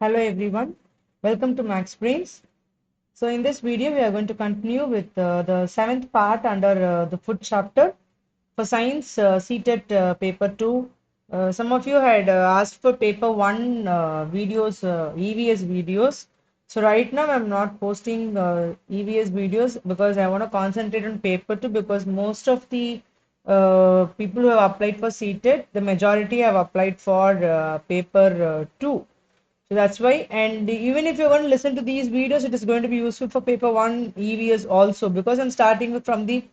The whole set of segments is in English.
Hello everyone, welcome to Max Brains. So in this video, we are going to continue with the seventh part under the food chapter for science CTET paper 2. Some of you had asked for paper 1 videos, EVS videos. So right now I'm not posting EVS videos because I want to concentrate on paper 2 because most of the people who have applied for CTET, the majority have applied for paper 2. So that's why, and even if you're going to listen to these videos, it is going to be useful for paper one EVS also because I'm starting from the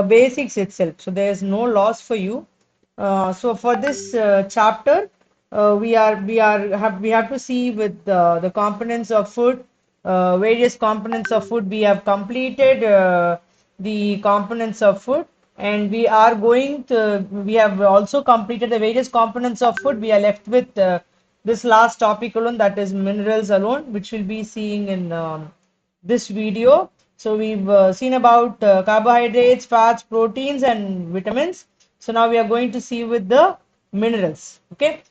basics itself. So there's no loss for you. So for this chapter, we have to see with the components of food, various components of food. We have completed the components of food, and we have also completed the various components of food. We are left with this last topic alone, that is minerals alone, which we'll be seeing in this video. So we've seen about carbohydrates, fats, proteins, and vitamins. So now we are going to see with the minerals. Okay.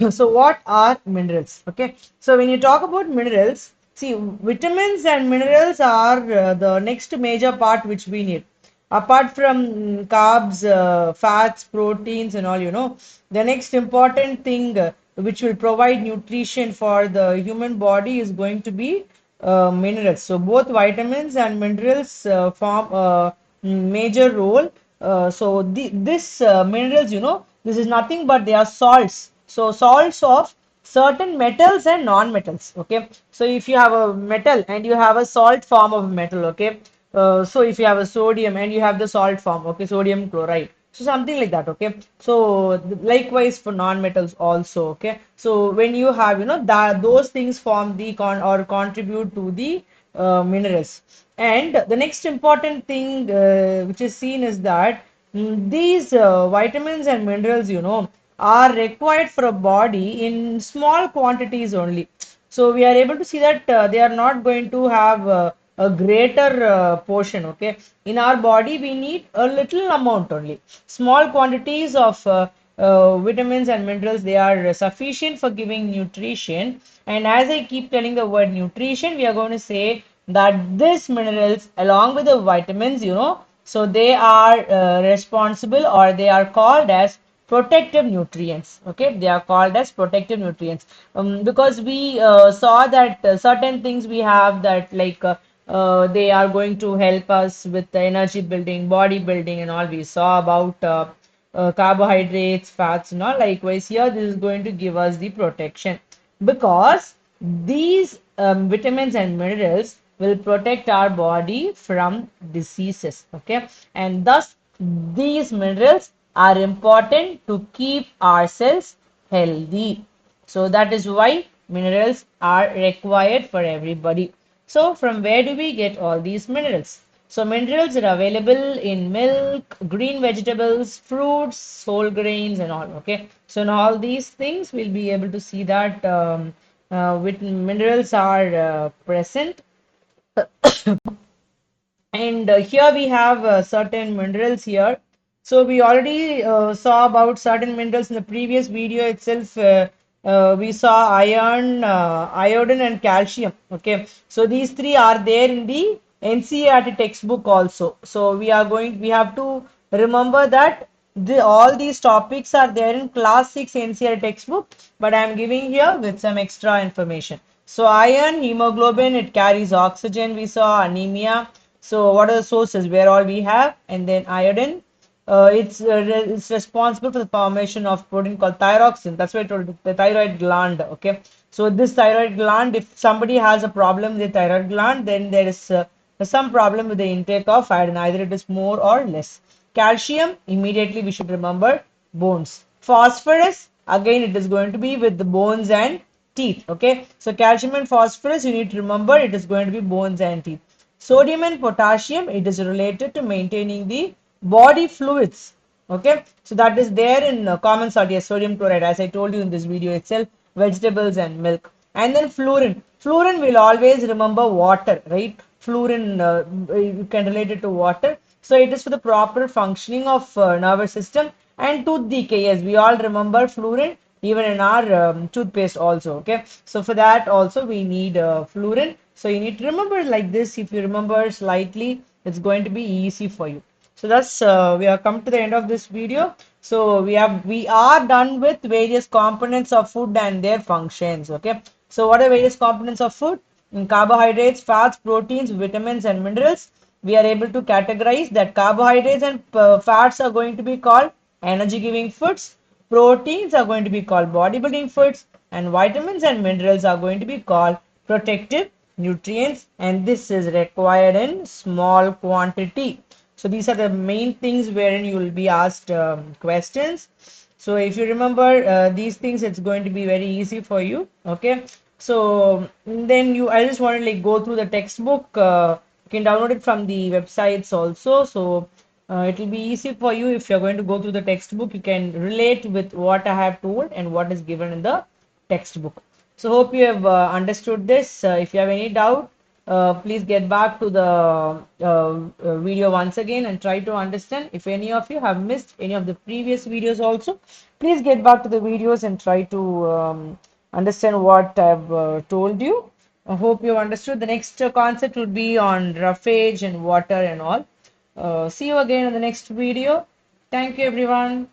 So what are minerals? Okay. So when you talk about minerals, see, vitamins and minerals are the next major part which we need. Apart from carbs, fats, proteins, and all, the next important thing which will provide nutrition for the human body is going to be minerals. So both vitamins and minerals form a major role. This minerals, this is nothing but they are salts. So salts of certain metals and non-metals. Okay. So if you have a metal and you have a salt form of metal, okay. So if you have a sodium and you have the salt form, okay, sodium chloride. So something like that, okay. So likewise for non-metals also, okay. So when you have, that those things form the or contribute to the minerals. And the next important thing which is seen is that these vitamins and minerals, are required for a body in small quantities only. So we are able to see that they are not going to have a greater portion. Okay, in our body we need a little amount only. Small quantities of vitamins and minerals, they are sufficient for giving nutrition. And as I keep telling the word nutrition, we are going to say that these minerals along with the vitamins, so they are responsible, or they are called as protective nutrients. Okay, they are called as protective nutrients because we saw that certain things we have that, like they are going to help us with the energy building, body building, and all. We saw about carbohydrates, fats, and all. Likewise here, this is going to give us the protection because these vitamins and minerals will protect our body from diseases. Okay, and thus these minerals are important to keep ourselves healthy. So that is why minerals are required for everybody. So from where do we get all these minerals? So minerals are available in milk, green vegetables, fruits, whole grains, and all. Okay. So in all these things, we'll be able to see that with minerals are present. And here we have certain minerals here. So we already saw about certain minerals in the previous video itself. We saw iron, iodine, and calcium. Okay, so these three are there in the NCERT textbook also. So we have to remember that all these topics are there in class 6 NCERT textbook, but I am giving here with some extra information. So iron, hemoglobin, it carries oxygen. We saw anemia. So what are the sources where all we have? And then iodine, it's responsible for the formation of protein called thyroxine. That's why I told you, the thyroid gland. Okay, so this thyroid gland, if somebody has a problem with the thyroid gland, then there is some problem with the intake of iodine. Either it is more or less. Calcium, immediately we should remember bones. Phosphorus, again it is going to be with the bones and teeth. Okay, so calcium and phosphorus, you need to remember it is going to be bones and teeth. Sodium and potassium, it is related to maintaining the body fluids. Okay, so that is there in common salt. Yes, sodium chloride, as I told you in this video itself, vegetables and milk. And then fluorine. Fluorine will always remember water, right? Fluorine, you can relate it to water. So it is for the proper functioning of nervous system and tooth decay. Yes, we all remember fluorine. even in our toothpaste also. Okay, so for that also we need fluorine. So you need to remember like this. If you remember slightly, it's going to be easy for you. So thus we have come to the end of this video. So we are done with various components of food and their functions. Okay, so what are various components of food? In carbohydrates, fats, proteins, vitamins, and minerals. We are able to categorize that carbohydrates and fats are going to be called energy giving foods, proteins are going to be called bodybuilding foods, and vitamins and minerals are going to be called protective nutrients, and this is required in small quantity. So these are the main things wherein you will be asked questions. So if you remember these things, it's going to be very easy for you. Okay, so then I just want to like go through the textbook. You can download it from the websites also. So it will be easy for you if you're going to go through the textbook. You can relate with what I have told and what is given in the textbook. So hope you have understood this. If you have any doubt, please get back to the video once again and try to understand. If any of you have missed any of the previous videos also, please get back to the videos and try to understand what I've told you. I hope you understood. The next concept will be on roughage and water and all. See you again in the next video. Thank you, everyone.